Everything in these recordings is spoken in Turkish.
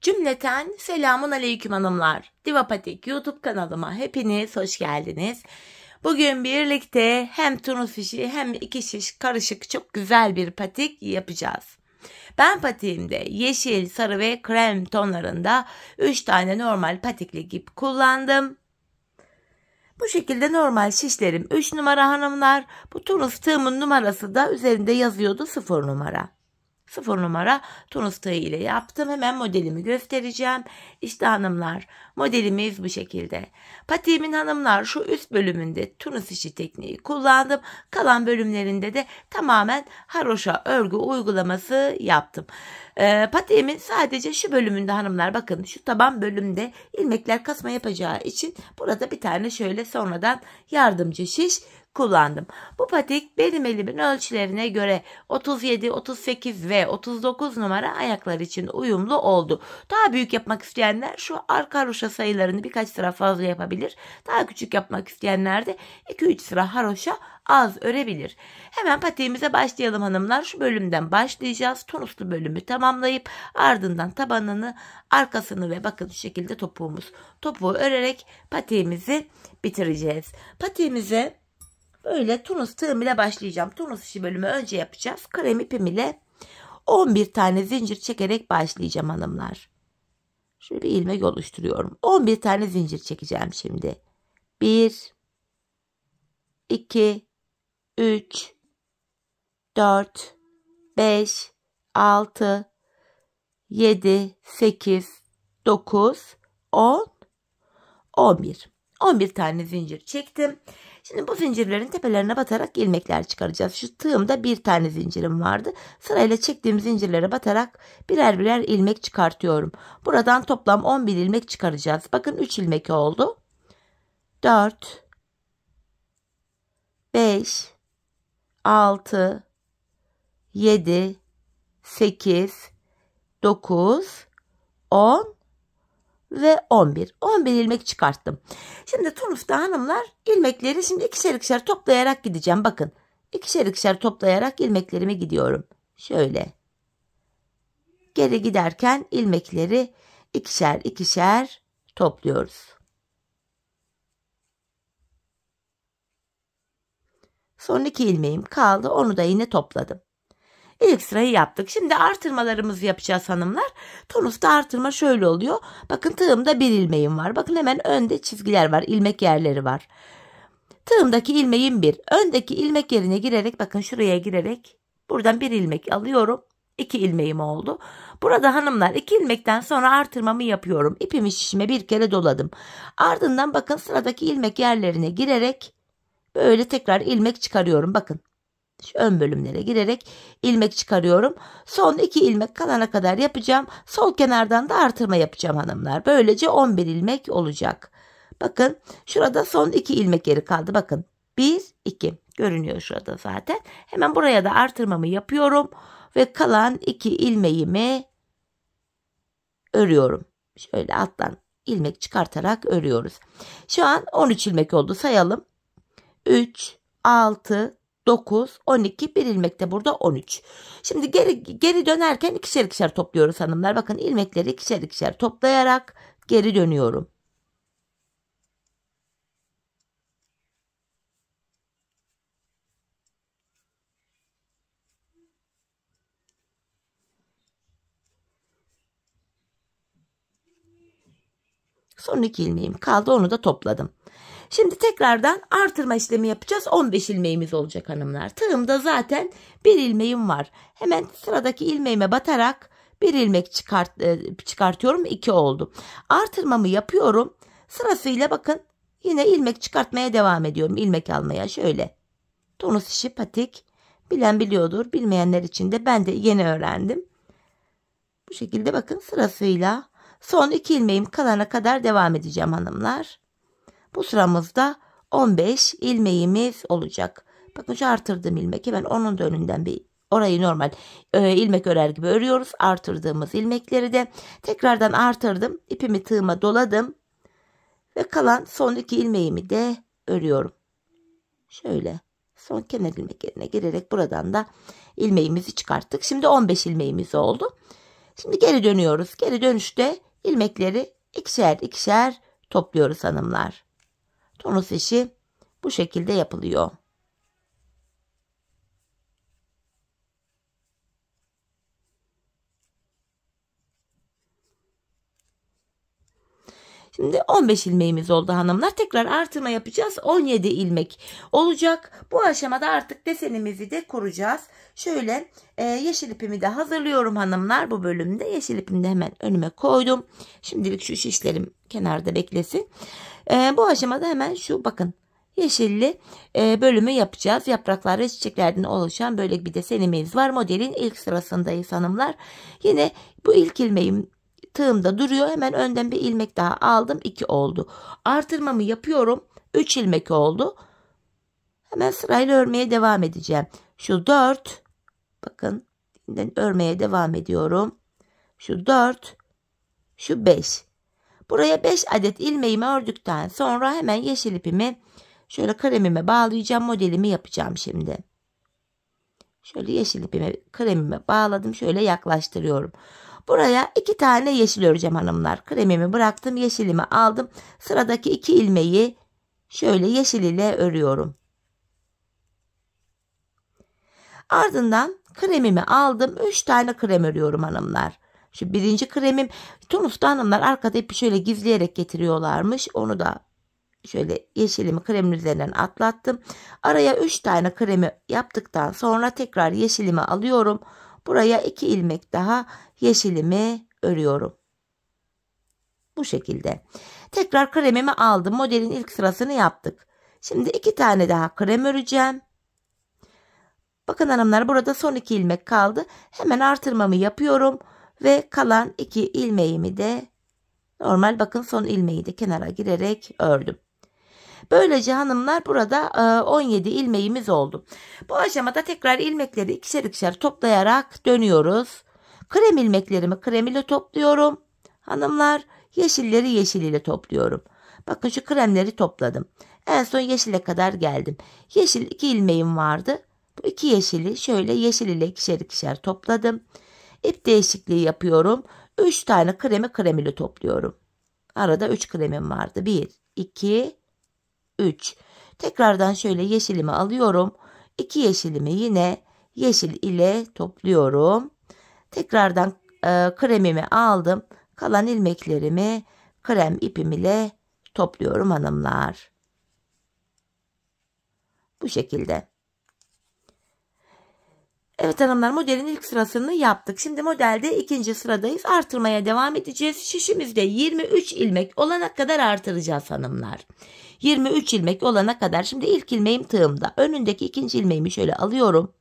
Cümleten selamun aleyküm hanımlar. Divapatik YouTube kanalıma hepiniz hoş geldiniz. Bugün birlikte hem tunus işi hem iki şiş karışık çok güzel bir patik yapacağız. Ben patiğimde yeşil, sarı ve krem tonlarında 3 tane normal patikli ip kullandım. Bu şekilde normal şişlerim 3 numara hanımlar. Bu tunus tığımın numarası da üzerinde yazıyordu 0 numara. 0 numara tunus tığı ile yaptım. Hemen modelimi göstereceğim. İşte hanımlar, modelimiz bu şekilde. Patiğimin hanımlar şu üst bölümünde tunus işi tekniği kullandım. Kalan bölümlerinde de tamamen haroşa örgü uygulaması yaptım. Patiğimin sadece şu bölümünde hanımlar, bakın şu taban bölümde ilmekler kasma yapacağı için burada bir tane şöyle sonradan yardımcı şiş kullandım. Bu patik benim elimin ölçülerine göre 37, 38 ve 39 numara ayaklar için uyumlu oldu. Daha büyük yapmak isteyenler şu arka haroşa sayılarını birkaç sıra fazla yapabilir. Daha küçük yapmak isteyenler de 2-3 sıra haroşa az örebilir. Hemen patiğimize başlayalım hanımlar. Şu bölümden başlayacağız. Tunuslu bölümü tamamlayıp ardından tabanını, arkasını ve bakın şu şekilde topuğu örerek patiğimizi bitireceğiz. Patiğimize böyle tunus tığım ile başlayacağım. Tunus işi bölümü önce yapacağız. Krem ipim ile 11 tane zincir çekerek başlayacağım hanımlar. Şöyle bir ilmek oluşturuyorum. 11 tane zincir çekeceğim şimdi. 1 2 3 4 5 6 7 8 9 10 11. 11 tane zincir çektim. Şimdi bu zincirlerin tepelerine batarak ilmekler çıkaracağız. Şu tığımda bir tane zincirim vardı. Sırayla çektiğim zincirlere batarak birer birer ilmek çıkartıyorum. Buradan toplam 11 ilmek çıkaracağız. Bakın 3 ilmek oldu. 4 5 6 7 8 9 10 ve 11. 11 ilmek çıkarttım. Şimdi tunusta hanımlar ilmekleri şimdi ikişer ikişer toplayarak gideceğim. Bakın ikişer ikişer toplayarak ilmeklerimi gidiyorum. Şöyle. Geri giderken ilmekleri ikişer ikişer topluyoruz. Son 2 ilmeğim kaldı. Onu da yine topladım. İlk sırayı yaptık. Şimdi artırmalarımızı yapacağız hanımlar. Tunusta artırma şöyle oluyor. Bakın tığımda bir ilmeğim var. Bakın hemen önde çizgiler var. İlmek yerleri var. Tığımdaki ilmeğim bir. Öndeki ilmek yerine girerek, bakın şuraya girerek buradan bir ilmek alıyorum. 2 ilmeğim oldu. Burada hanımlar 2 ilmekten sonra artırmamı yapıyorum. İpimi şişime bir kere doladım. Ardından bakın sıradaki ilmek yerlerine girerek böyle tekrar ilmek çıkarıyorum. Bakın. Şu ön bölümlere girerek ilmek çıkarıyorum. Son 2 ilmek kalana kadar yapacağım. Sol kenardan da artırma yapacağım hanımlar. Böylece 11 ilmek olacak. Bakın şurada son 2 ilmek yeri kaldı. Bakın 1 2 görünüyor şurada zaten. Hemen buraya da artırmamı yapıyorum ve kalan 2 ilmeğimi örüyorum. Şöyle alttan ilmek çıkartarak örüyoruz. Şu an 13 ilmek oldu, sayalım. 3 6 9, 12, bir ilmek de burada 13. Şimdi geri dönerken ikişer ikişer topluyoruz hanımlar. Bakın ilmekleri ikişer ikişer toplayarak geri dönüyorum. Son 2 ilmeğim kaldı, onu da topladım. Şimdi tekrardan artırma işlemi yapacağız. 15 ilmeğimiz olacak hanımlar. Tığımda zaten bir ilmeğim var. Hemen sıradaki ilmeğime batarak bir ilmek çıkartıyorum. 2 oldu. Artırmamı yapıyorum. Sırasıyla bakın yine ilmek çıkartmaya devam ediyorum. İlmek almaya şöyle. Tunus işi patik. Bilen biliyordur. Bilmeyenler için de ben de yeni öğrendim. Bu şekilde bakın sırasıyla son 2 ilmeğim kalana kadar devam edeceğim hanımlar. Bu sıramızda 15 ilmeğimiz olacak. Bakın şu artırdığım ilmek, hemen onun da önünden bir orayı normal ilmek örer gibi örüyoruz. Artırdığımız ilmekleri de tekrardan artırdım. İpimi tığıma doladım. Ve kalan son 2 ilmeğimi de örüyorum. Şöyle son kenar ilmek yerine girerek buradan da ilmeğimizi çıkarttık. Şimdi 15 ilmeğimiz oldu. Şimdi geri dönüyoruz. Geri dönüşte ilmekleri ikişer ikişer topluyoruz hanımlar. Tunus işi bu şekilde yapılıyor. Şimdi 15 ilmeğimiz oldu hanımlar. Tekrar artırma yapacağız. 17 ilmek olacak. Bu aşamada artık desenimizi de kuracağız. Şöyle yeşil ipimi de hazırlıyorum hanımlar. Bu bölümde yeşil ipimi de hemen önüme koydum. Şimdilik şu şişlerim kenarda beklesin. Bu aşamada hemen şu bakın yeşilli bölümü yapacağız. Yapraklar ve çiçeklerden oluşan böyle bir desenimiz var. Modelin ilk sırasındayız hanımlar. Yine bu ilk ilmeğim tığımda duruyor. Hemen önden bir ilmek daha aldım. 2 oldu. Artırmamı yapıyorum. 3 ilmek oldu. Hemen sırayla örmeye devam edeceğim. Şu 4. Bakın. Örmeye devam ediyorum. Şu 4. Şu 5. Buraya 5 adet ilmeğimi ördükten sonra hemen yeşil ipimi şöyle kremime bağlayacağım. Modelimi yapacağım şimdi. Şöyle yeşil ipimi kremime bağladım. Şöyle yaklaştırıyorum. Buraya 2 tane yeşil öreceğim hanımlar. Kremimi bıraktım. Yeşilimi aldım. Sıradaki 2 ilmeği şöyle yeşil ile örüyorum. Ardından kremimi aldım. 3 tane krem örüyorum hanımlar. Şu birinci kremim. Tunus'ta hanımlar arkada ipi şöyle gizleyerek getiriyorlarmış. Onu da şöyle yeşilimi kremin üzerinden atlattım. Araya 3 tane kremi yaptıktan sonra tekrar yeşilimi alıyorum. Buraya 2 ilmek daha yeşilimi örüyorum. Bu şekilde. Tekrar kremimi aldım. Modelin ilk sırasını yaptık. Şimdi 2 tane daha krem öreceğim. Bakın hanımlar burada son 2 ilmek kaldı. Hemen artırmamı yapıyorum. Ve kalan 2 ilmeğimi de normal bakın son ilmeği de kenara girerek ördüm. Böylece hanımlar burada 17 ilmeğimiz oldu. Bu aşamada tekrar ilmekleri ikişer ikişer toplayarak dönüyoruz. Krem ilmeklerimi krem ile topluyorum. Hanımlar yeşilleri yeşil ile topluyorum. Bakın şu kremleri topladım. En son yeşile kadar geldim. Yeşil 2 ilmeğim vardı. Bu 2 yeşili şöyle yeşil ile ikişer ikişer topladım. İp değişikliği yapıyorum. 3 tane krem ile topluyorum. Arada 3 kremim vardı. 1, 2, 3. Tekrardan şöyle yeşilimi alıyorum. 2 yeşilimi yine yeşil ile topluyorum. Tekrardan kremimi aldım. Kalan ilmeklerimi krem ipim ile topluyorum hanımlar. Bu şekilde. Evet hanımlar modelin ilk sırasını yaptık. Şimdi modelde ikinci sıradayız. Artırmaya devam edeceğiz. Şişimizde 23 ilmek olana kadar artıracağız hanımlar. 23 ilmek olana kadar. Şimdi ilk ilmeğim tığımda. Önündeki ikinci ilmeğimi şöyle alıyorum.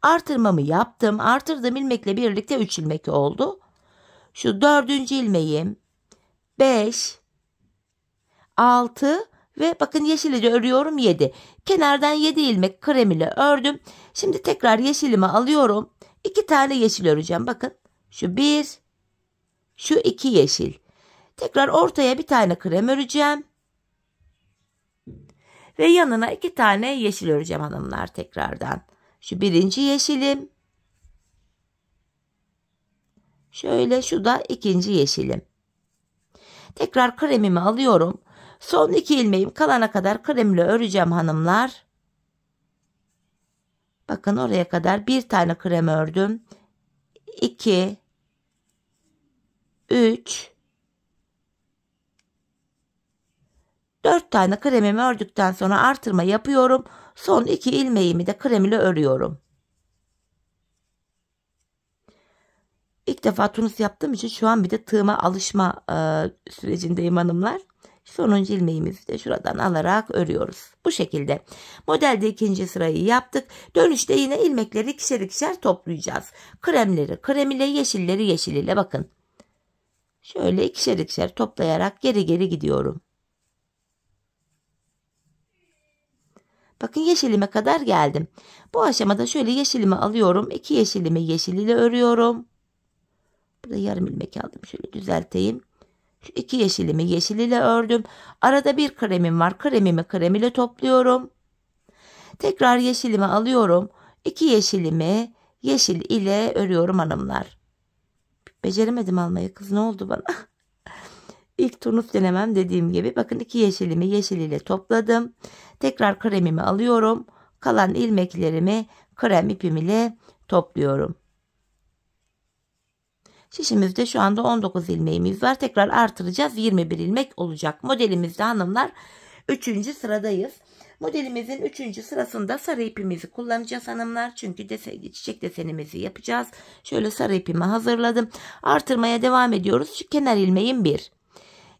Artırmamı yaptım. Artırdığım ilmekle birlikte 3 ilmek oldu. Şu 4. ilmeğim 5, 6 ve bakın yeşil ile örüyorum 7. Kenardan 7 ilmek krem ile ördüm. Şimdi tekrar yeşilimi alıyorum. 2 tane yeşil öreceğim. Bakın şu 1, şu 2 yeşil. Tekrar ortaya bir tane krem öreceğim. Ve yanına 2 tane yeşil öreceğim hanımlar tekrardan. Şu birinci yeşilim. Şöyle şu da ikinci yeşilim. Tekrar kremimi alıyorum. Son 2 ilmeğim kalana kadar kremle öreceğim hanımlar. Bakın oraya kadar bir tane krem ördüm. 2, 3, 4 tane kremimi ördükten sonra artırma yapıyorum. Son 2 ilmeğimi de krem ile örüyorum. İlk defa tunus yaptığım için şu an bir de tığıma alışma sürecindeyim hanımlar. Sonuncu ilmeğimizi de şuradan alarak örüyoruz. Bu şekilde. Modelde ikinci sırayı yaptık. Dönüşte yine ilmekleri ikişer ikişer toplayacağız. Kremleri krem ile, yeşilleri yeşil ile bakın. Şöyle ikişer ikişer toplayarak geri geri gidiyorum. Bakın yeşilime kadar geldim. Bu aşamada şöyle yeşilimi alıyorum. 2 yeşilimi yeşil ile örüyorum. Burada yarım ilmek aldım. Şöyle düzelteyim. Şu 2 yeşilimi yeşil ile ördüm. Arada bir kremim var. Kremimi krem ile topluyorum. Tekrar yeşilimi alıyorum. 2 yeşilimi yeşil ile örüyorum hanımlar. Beceremedim almayı kız, ne oldu bana? İlk turnus denemem dediğim gibi. Bakın 2 yeşilimi yeşil ile topladım. Tekrar kremimi alıyorum. Kalan ilmeklerimi krem ipim ile topluyorum. Şişimizde şu anda 19 ilmeğimiz var. Tekrar artıracağız. 21 ilmek olacak. Modelimizde hanımlar 3. sıradayız. Modelimizin 3. sırasında sarı ipimizi kullanacağız hanımlar. Çünkü çiçek desenimizi yapacağız. Şöyle sarı ipimi hazırladım. Artırmaya devam ediyoruz. Şu kenar ilmeğim 1.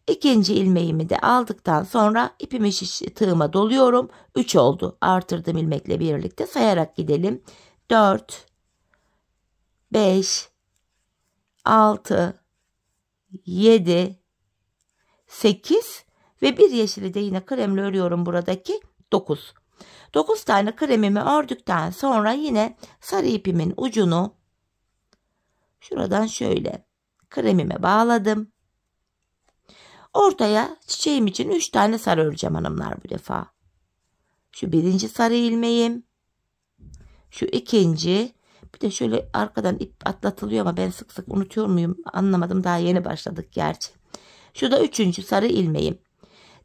İkinci ilmeğimi de aldıktan sonra ipimi tığıma doluyorum. 3 oldu. Artırdığım ilmekle birlikte sayarak gidelim. 4, 5, 6, 7, 8 ve bir yeşili de yine kremle örüyorum buradaki 9. 9 tane kremimi ördükten sonra yine sarı ipimin ucunu şuradan şöyle kremime bağladım. Ortaya çiçeğim için 3 tane sarı öreceğim hanımlar bu defa. Şu birinci sarı ilmeğim. Şu ikinci. Bir de şöyle arkadan ip atlatılıyor ama ben sık sık unutuyor muyum anlamadım. Daha yeni başladık gerçi. Şu da 3. sarı ilmeğim.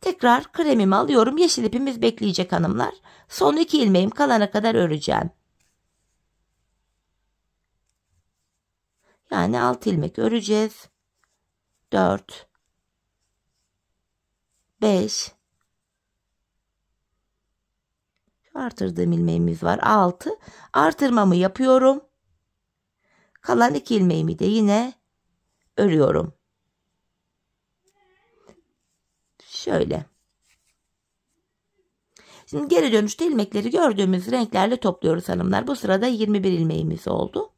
Tekrar kremimi alıyorum. Yeşil ipimiz bekleyecek hanımlar. Son 2 ilmeğim kalana kadar öreceğim. Yani 6 ilmek öreceğiz. 4, 5, artırdığım ilmeğimiz var 6. Artırmamı yapıyorum. Kalan 2 ilmeğimi de yine örüyorum. Şöyle. Şimdi geri dönüşte ilmekleri gördüğümüz renklerle topluyoruz hanımlar. Bu sırada 21 ilmeğimiz oldu.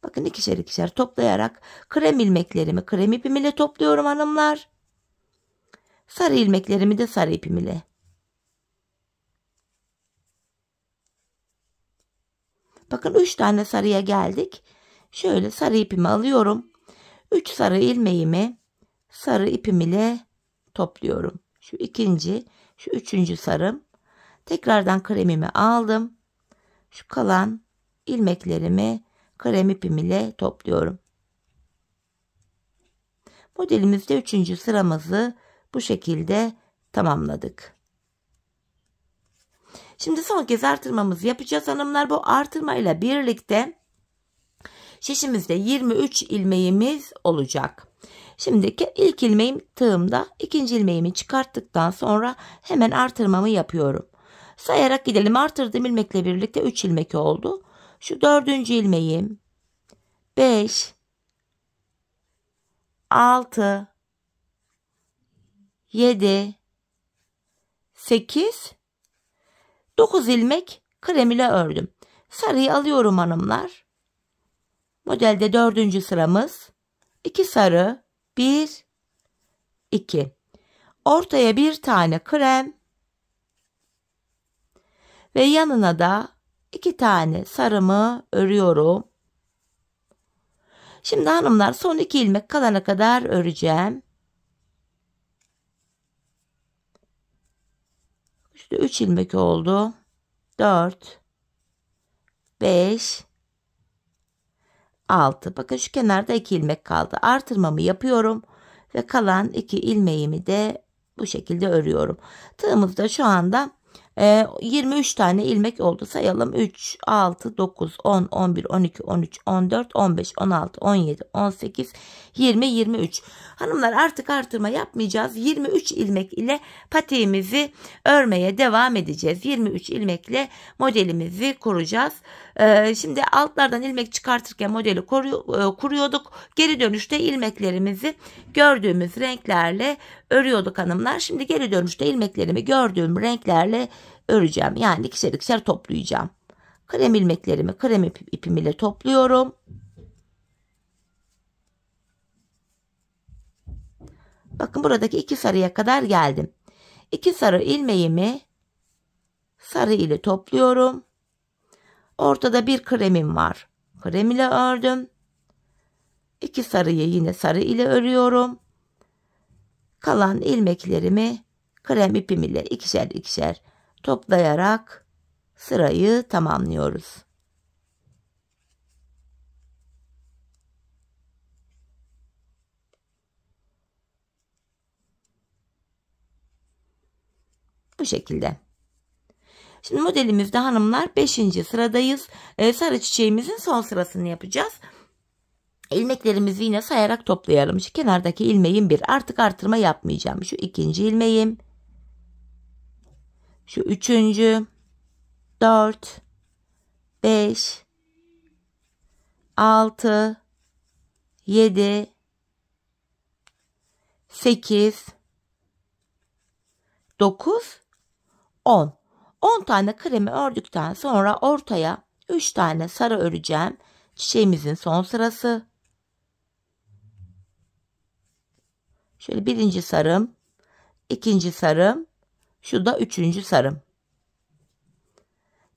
Bakın ikişer ikişer toplayarak krem ilmeklerimi krem ipim ile topluyorum hanımlar. Sarı ilmeklerimi de sarı ipim ile. Bakın 3 tane sarıya geldik. Şöyle sarı ipimi alıyorum. 3 sarı ilmeğimi sarı ipim ile topluyorum. Şu ikinci, şu 3. sarım. Tekrardan kremimi aldım. Şu kalan ilmeklerimi krem ipim ile topluyorum. Modelimizde 3. sıramızı bu şekilde tamamladık. Şimdi son kez artırmamızı yapacağız hanımlar. Bu artırmayla birlikte şişimizde 23 ilmeğimiz olacak. Şimdi ilk ilmeğim tığımda, ikinci ilmeğimi çıkarttıktan sonra hemen artırmamı yapıyorum. Sayarak gidelim. Artırdığım ilmekle birlikte 3 ilmek oldu. Şu 4. ilmeğim, 5, 6, 7, 8, 9 ilmek krem ile ördüm. Sarıyı alıyorum hanımlar. Modelde 4. sıramız. 2 sarı, 1, 2. Ortaya bir tane krem ve yanına da 2 tane sarımı örüyorum. Şimdi hanımlar son 2 ilmek kalana kadar öreceğim. İşte 3 ilmek oldu. 4, 5, 6. Bakın şu kenarda 2 ilmek kaldı. Artırmamı yapıyorum ve kalan 2 ilmeğimi de bu şekilde örüyorum. Tığımızda şu anda 23 tane ilmek oldu. Sayalım. 3, 6, 9, 10, 11, 12, 13, 14, 15, 16, 17, 18, 20, 23. Hanımlar artık artırma yapmayacağız. 23 ilmek ile patiğimizi örmeye devam edeceğiz. 23 ilmekle modelimizi kuracağız. Şimdi altlardan ilmek çıkartırken modeli kuruyorduk. Geri dönüşte ilmeklerimizi gördüğümüz renklerle örüyorduk hanımlar. Şimdi geri dönüşte ilmeklerimi gördüğüm renklerle öreceğim. Yani ikişer ikişer toplayacağım. Krem ilmeklerimi krem ipim ile topluyorum. Bakın buradaki 2 sarıya kadar geldim. 2 sarı ilmeğimi sarı ile topluyorum. Ortada bir kremim var. Krem ile ördüm. 2 sarıyı yine sarı ile örüyorum. Kalan ilmeklerimi krem ipim ile ikişer ikişer toplayarak sırayı tamamlıyoruz. Bu şekilde. Şimdi modelimizde hanımlar 5. sıradayız. Sarı çiçeğimizin son sırasını yapacağız. İlmeklerimizi yine sayarak toplayalım. Şu kenardaki ilmeğim 1. Artık artırma yapmayacağım. Şu 2. ilmeğim. Şu 3. 4 5 6 7 8 9 10. 10 tane kremi ördükten sonra ortaya 3 tane sarı öreceğim. Çiçeğimizin son sırası. Şöyle birinci sarım, ikinci sarım, şu da üçüncü sarım.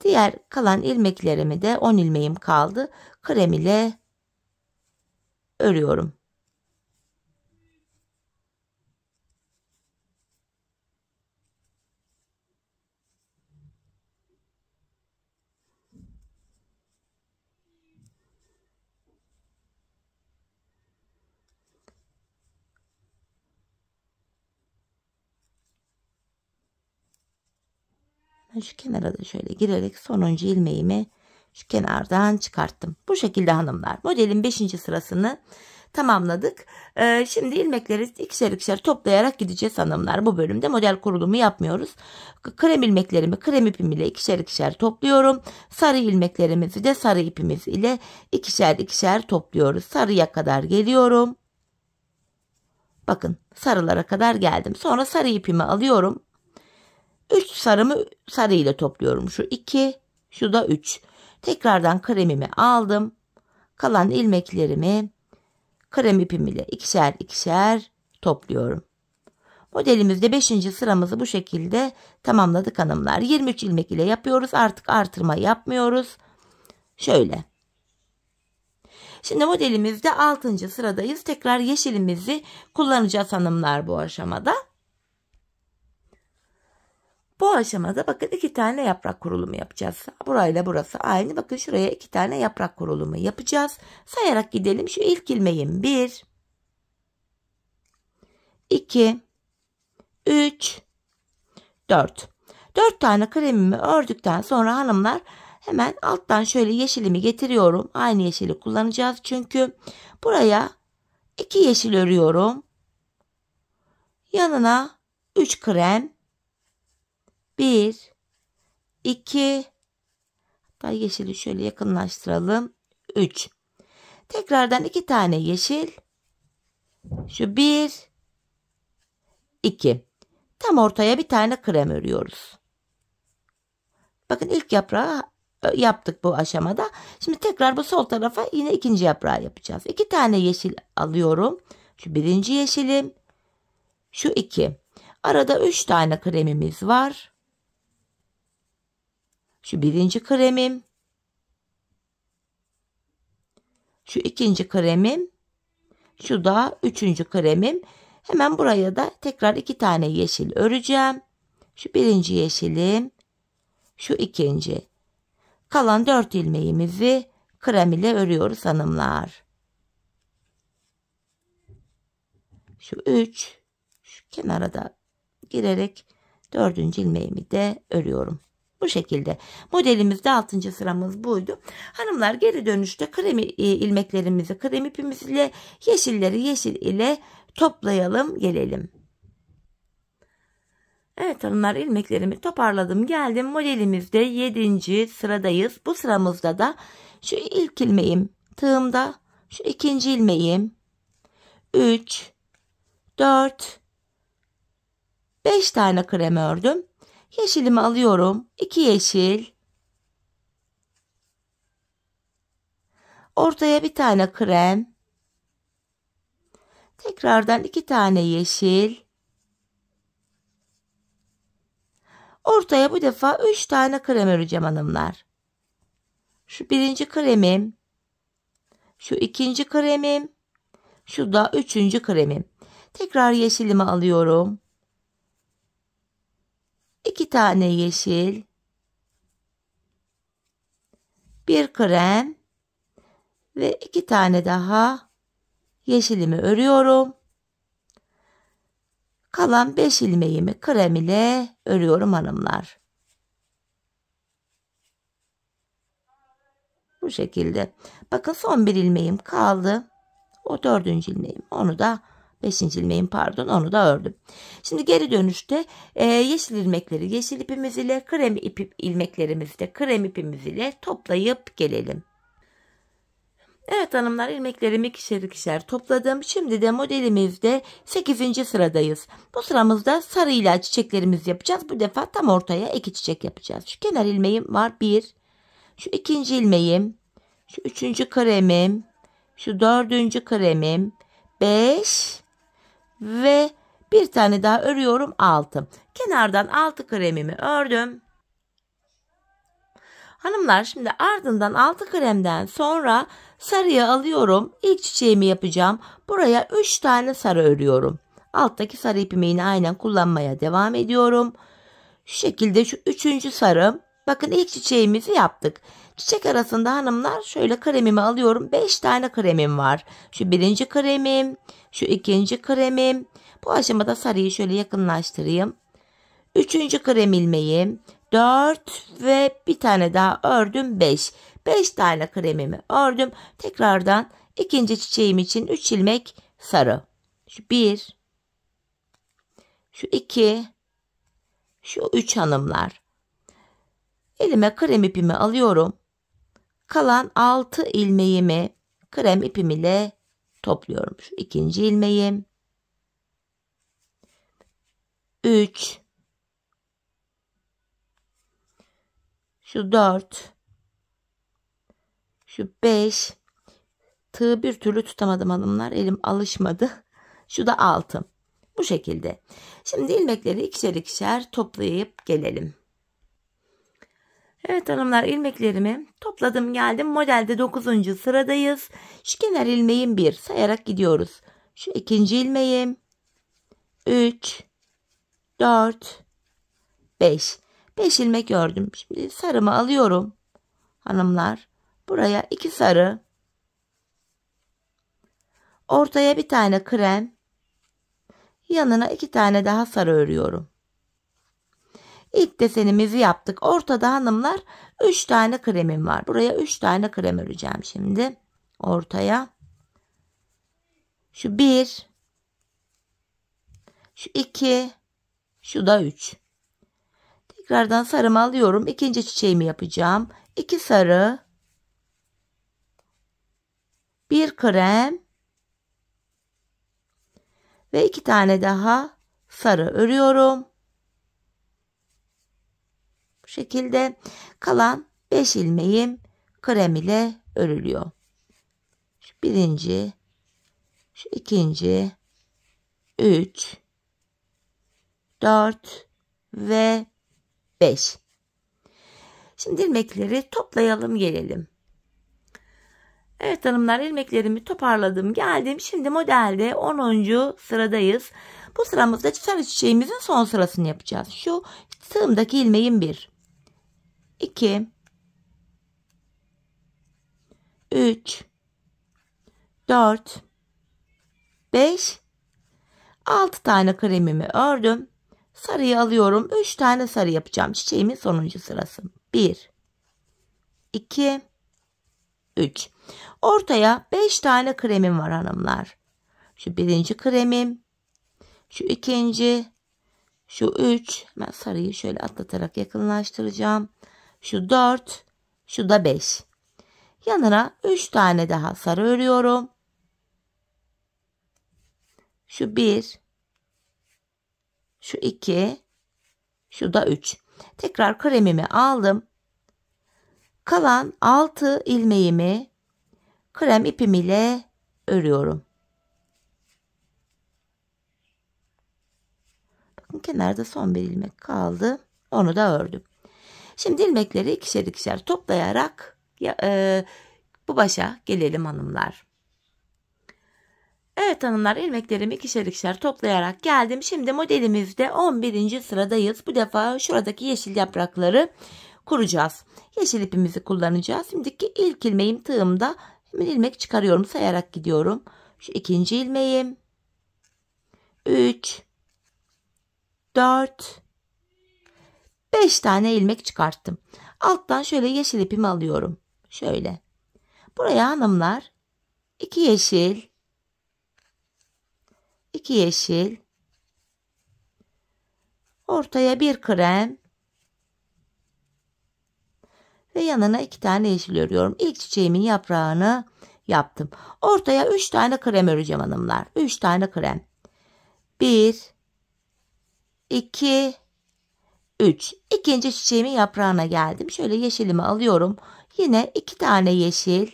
Diğer kalan ilmeklerimi de 10 ilmeğim kaldı. Krem ile örüyorum. Şu kenara da şöyle girerek sonuncu ilmeğimi şu kenardan çıkarttım. Bu şekilde hanımlar. Modelin 5. sırasını tamamladık. Şimdi ilmekleri ikişer ikişer toplayarak gideceğiz hanımlar. Bu bölümde model kurulumu yapmıyoruz. Krem ilmeklerimi krem ipim ile ikişer ikişer topluyorum. Sarı ilmeklerimizi de sarı ipimiz ile ikişer ikişer topluyoruz. Sarıya kadar geliyorum. Bakın sarılara kadar geldim. Sonra sarı ipimi alıyorum. 3 sarımı sarı ile topluyorum. Şu 2, şu da 3. Tekrardan kremimi aldım. Kalan ilmeklerimi krem ipim ile ikişer ikişer topluyorum. Modelimizde 5. sıramızı bu şekilde tamamladık hanımlar. 23 ilmek ile yapıyoruz. Artık artırma yapmıyoruz. Şöyle. Şimdi modelimizde 6. sıradayız. Tekrar yeşilimizi kullanacağız hanımlar bu aşamada. Bu aşamada bakın 2 tane yaprak kurulumu yapacağız. Burayla burası aynı. Bakın şuraya 2 tane yaprak kurulumu yapacağız. Sayarak gidelim. Şu ilk ilmeğim 1, 2, 3, 4. 4 tane kremimi ördükten sonra hanımlar hemen alttan şöyle yeşilimi getiriyorum. Aynı yeşili kullanacağız. Çünkü buraya 2 yeşil örüyorum. Yanına 3 krem. 1, 2, hatta yeşili şöyle yakınlaştıralım. 3. Tekrardan 2 tane yeşil. Şu 1, 2. Tam ortaya bir tane krem örüyoruz. Bakın ilk yaprağı yaptık bu aşamada. Şimdi tekrar bu sol tarafa yine ikinci yaprağı yapacağız. 2 tane yeşil alıyorum. Şu birinci yeşilim. Şu 2. Arada 3 tane kremimiz var. Şu birinci kremim. Şu ikinci kremim. Şu da üçüncü kremim. Hemen buraya da tekrar 2 tane yeşil öreceğim. Şu birinci yeşilim. Şu ikinci. Kalan 4 ilmeğimizi krem ile örüyoruz hanımlar. Şu 3. Şu kenara da girerek 4. ilmeğimi de örüyorum. Bu şekilde. Modelimizde 6. sıramız buydu. Hanımlar geri dönüşte krem ilmeklerimizi krem ipimiz ile yeşilleri yeşil ile toplayalım gelelim. Evet hanımlar ilmeklerimi toparladım geldim. Modelimizde 7. sıradayız. Bu sıramızda da şu ilk ilmeğim tığımda, şu ikinci ilmeğim 3, 4, 5 tane krem ördüm. Yeşilimi alıyorum. 2 yeşil. Ortaya bir tane krem. Tekrardan 2 tane yeşil. Ortaya bu defa 3 tane krem öreceğim hanımlar. Şu birinci kremim. Şu ikinci kremim. Şu da üçüncü kremim. Tekrar yeşilimi alıyorum. 2 tane yeşil. Bir krem. Ve 2 tane daha yeşilimi örüyorum. Kalan 5 ilmeğimi krem ile örüyorum hanımlar. Bu şekilde. Bakın son bir ilmeğim kaldı. O 4. ilmeğim. Onu da 5. ilmeğim pardon, onu da ördüm. Şimdi geri dönüşte yeşil ilmekleri yeşil ipimiz ile, krem ilmeklerimizi de krem ipimiz ile toplayıp gelelim. Evet hanımlar, ilmeklerimi ikişer ikişer topladım. Şimdi de modelimizde 8. sıradayız. Bu sıramızda sarı ile çiçeklerimizi yapacağız. Bu defa tam ortaya 2 çiçek yapacağız. Şu kenar ilmeğim var 1. Şu 2. ilmeğim. Şu 3. kremim. Şu 4. kremim. 5. Ve bir tane daha örüyorum 6. Kenardan 6 kremimi ördüm. Hanımlar, şimdi ardından 6 kremden sonra sarıyı alıyorum. İlk çiçeğimi yapacağım. Buraya 3 tane sarı örüyorum. Alttaki sarı ipimi yine aynen kullanmaya devam ediyorum. Şu şekilde şu 3. sarım. Bakın ilk çiçeğimizi yaptık. Çiçek arasında hanımlar şöyle kremimi alıyorum. 5 tane kremim var. Şu 1. kremim. Şu 2. kremim. Bu aşamada sarıyı şöyle yakınlaştırayım. 3. krem ilmeğim. 4 ve bir tane daha ördüm 5. 5 tane kremimi ördüm. Tekrardan ikinci çiçeğim için 3 ilmek sarı. Şu 1. Şu 2. Şu 3 hanımlar. Elime krem ipimi alıyorum. Kalan 6 ilmeğimi krem ipim ile topluyorum. Şu 2. ilmeğim. 3. Şu 4. Şu 5. Tığı bir türlü tutamadım hanımlar. Elim alışmadı. Şu da 6. Bu şekilde. Şimdi ilmekleri ikişer ikişer toplayıp gelelim. Evet hanımlar, ilmeklerimi topladım geldim. Modelde 9. sıradayız. Şu kenar ilmeğim 1. Sayarak gidiyoruz. Şu 2. ilmeğim. 3. 4. 5. 5 ilmek ördüm. Şimdi sarımı alıyorum. Hanımlar. Buraya 2 sarı. Ortaya bir tane krem. Yanına 2 tane daha sarı örüyorum. İlk desenimizi yaptık. Ortada hanımlar 3 tane kremim var. Buraya 3 tane krem öreceğim şimdi. Ortaya. Şu 1. Şu 2. Şu da 3. Tekrardan sarımı alıyorum. İkinci çiçeğimi yapacağım. 2 sarı. 1 krem. Ve 2 tane daha sarı örüyorum. Bu şekilde kalan 5 ilmeğim krem ile örülüyor. Şu 1. Şu 2. 3. 4 ve 5. Şimdi ilmekleri toplayalım gelelim. Evet hanımlar, ilmeklerimi toparladım geldim. Şimdi modelde 10. sıradayız. Bu sıramızda sarı çiçeğimizin son sırasını yapacağız. Şu tığımdaki ilmeğim 1. 2. 3. 4. 5. 6 tane kremimi ördüm. Sarıyı alıyorum. 3 tane sarı yapacağım. Çiçeğimin sonuncu sırası. 1. 2. 3. Ortaya 5 tane kremim var hanımlar. Şu 1. kremim. Şu 2. Şu 3. Hemen sarıyı şöyle atlatarak yakınlaştıracağım. Şu 4. Şu da 5. Yanına 3 tane daha sarı örüyorum. Şu 1. Şu 2. Şu da 3. Tekrar kremimi aldım. Kalan 6 ilmeğimi krem ipim ile örüyorum. Bakın kenarda son bir ilmek kaldı. Onu da ördüm. Şimdi ilmekleri ikişer ikişer toplayarak bu başa gelelim hanımlar. Evet hanımlar, ilmeklerimi ikişer ikişer toplayarak geldim. Şimdi modelimizde 11. sıradayız. Bu defa şuradaki yeşil yaprakları kuracağız. Yeşil ipimizi kullanacağız. Şimdiki ilk ilmeğim tığımda. Hemen ilmek çıkarıyorum. Sayarak gidiyorum. Şu 2. ilmeğim. 3. 4, 5 tane ilmek çıkarttım. Alttan şöyle yeşil ipimi alıyorum. Şöyle. Buraya hanımlar 2 yeşil, 2 yeşil, ortaya bir krem ve yanına 2 tane yeşil örüyorum. İlk çiçeğimin yaprağını yaptım. Ortaya 3 tane krem öreceğim hanımlar. 3 tane krem. 1, 2, 3. İkinci çiçeğimin yaprağına geldim. Şöyle yeşilimi alıyorum. Yine 2 tane yeşil,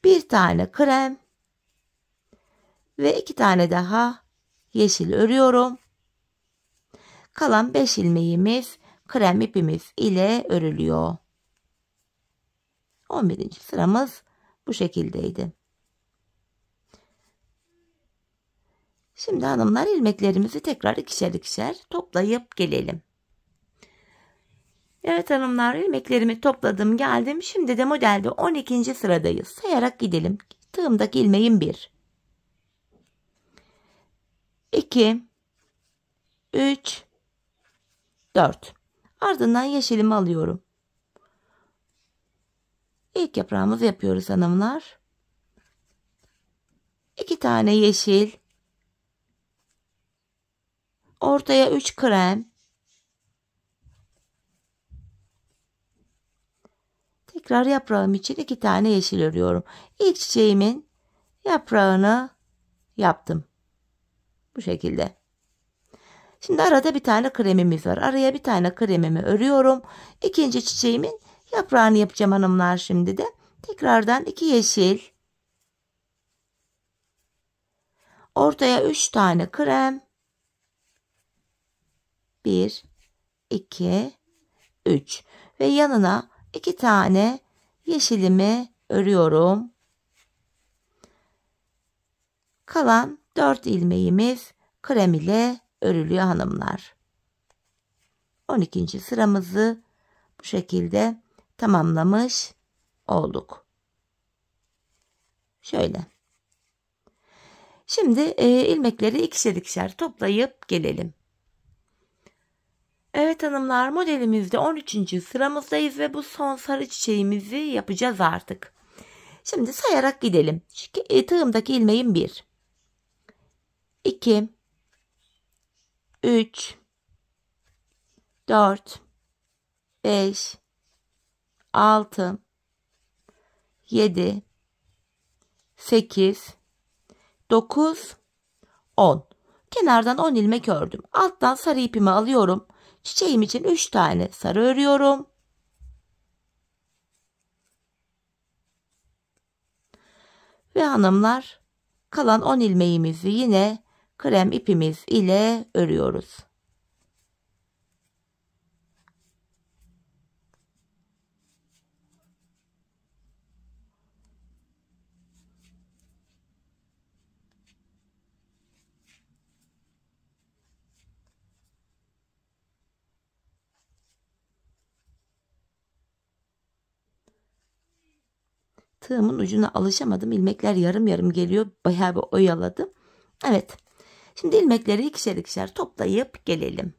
bir tane krem ve 2 tane daha yeşil örüyorum. Kalan 5 ilmeğimiz krem ipimiz ile örülüyor. 11. sıramız bu şekildeydi. Şimdi hanımlar ilmeklerimizi tekrar ikişer ikişer toplayıp gelelim. Evet hanımlar, ilmeklerimi topladım geldim. Şimdi de modelde 12. sıradayız. Sayarak gidelim. Tığımdaki ilmeğim 1, 2, 3, 4. Ardından yeşilimi alıyorum. İlk yaprağımızı yapıyoruz hanımlar. 2 tane yeşil, ortaya 3 krem, tekrar yaprağım için 2 tane yeşil örüyorum. İlk çiçeğimin yaprağını yaptım. Bu şekilde. Şimdi arada bir tane kremimiz var. Araya bir tane kremimi örüyorum. İkinci çiçeğimin yaprağını yapacağım hanımlar şimdi de. Tekrardan 2 yeşil, ortaya 3 tane krem, 1, 2, 3 ve yanına 2 tane yeşilimi örüyorum. Kalan 4 ilmeğimiz krem ile örülüyor hanımlar. 12. sıramızı bu şekilde tamamlamış olduk. Şöyle. Şimdi ilmekleri ikişer ikişer toplayıp gelelim. Evet hanımlar, modelimizde 13. sıramızdayız ve bu son sarı çiçeğimizi yapacağız artık. Şimdi sayarak gidelim. Tığımdaki ilmeğim 1, 2, 3, 4, 5, 6, 7, 8, 9, 10. Kenardan 10 ilmek ördüm. Alttan sarı ipimi alıyorum. Çiçeğim için 3 tane sarı örüyorum. Ve hanımlar, kalan 10 ilmeğimizi yine krem ipimiz ile örüyoruz. Tığımın ucuna alışamadım. İlmekler yarım yarım geliyor. Bayağı bir oyaladım. Evet. Şimdi ilmekleri ikişer ikişer toplayıp gelelim.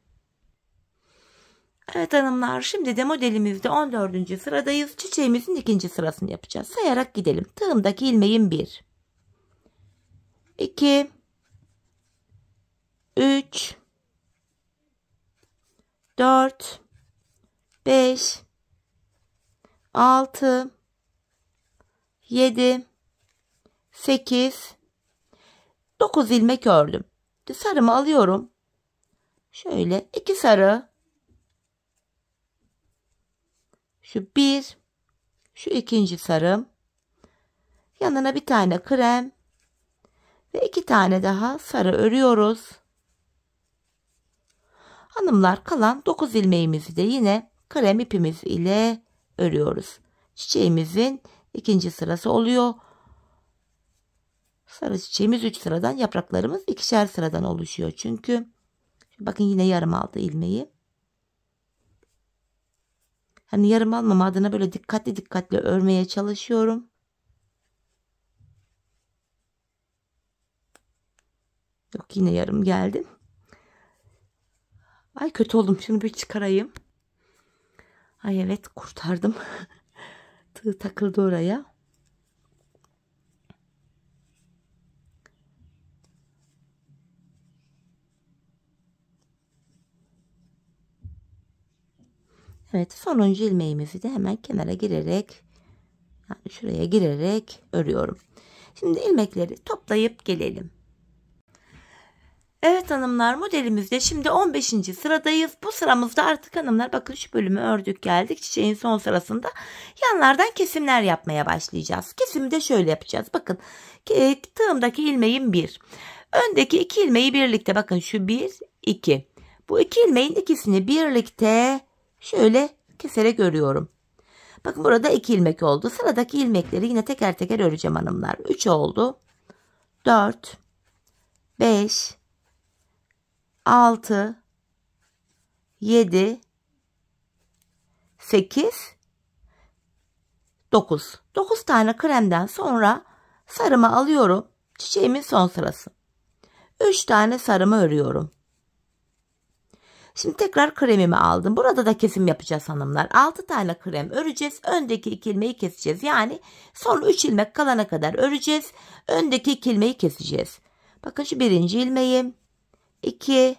Evet hanımlar, şimdi de modelimizde 14. sıradayız. Çiçeğimizin ikinci sırasını yapacağız. Sayarak gidelim. Tığımdaki ilmeğim 1, 2, 3, 4, 5, 6, 7, 8, 9 ilmek ördüm. Sarımı alıyorum. Şöyle 2 sarı. Şu 1. Şu ikinci sarım. Yanına bir tane krem. Ve 2 tane daha sarı örüyoruz. Hanımlar, kalan 9 ilmeğimizi de yine krem ipimiz ile örüyoruz. Çiçeğimizin ikinci sırası oluyor. Sarı çiçeğimiz 3 sıradan, yapraklarımız ikişer sıradan oluşuyor. Çünkü bakın yine yarım aldı ilmeği. Hani yarım almama adına böyle dikkatli dikkatli örmeye çalışıyorum. Yok, yine yarım geldim. Ay kötü oldum. Şunu bir çıkarayım. Ay evet, kurtardım. Tığ takıldı oraya. Evet, sonuncu ilmeğimizi de hemen kenara girerek, yani şuraya girerek örüyorum. Şimdi ilmekleri toplayıp gelelim. Evet hanımlar, modelimizde şimdi 15. sıradayız. Bu sıramızda artık hanımlar bakın şu bölümü ördük geldik. Çiçeğin son sırasında yanlardan kesimler yapmaya başlayacağız. Kesimi de şöyle yapacağız. Bakın tığımdaki ilmeğim 1. Öndeki 2 ilmeği birlikte, bakın şu 1, 2. Bu 2 ilmeğin ikisini birlikte şöyle keserek örüyorum. Bakın burada 2 ilmek oldu. Sıradaki ilmekleri yine teker teker öreceğim hanımlar. 3 oldu. 4, 5, 6, 7, 8, 9. 9 tane kremden sonra sarımı alıyorum. Çiçeğimin son sırası. 3 tane sarımı örüyorum. Şimdi tekrar kremimi aldım. Burada da kesim yapacağız hanımlar. 6 tane krem öreceğiz. Öndeki 2 ilmeği keseceğiz. Yani son 3 ilmek kalana kadar öreceğiz. Öndeki 2 ilmeği keseceğiz. Bakın şu birinci ilmeğim. 2,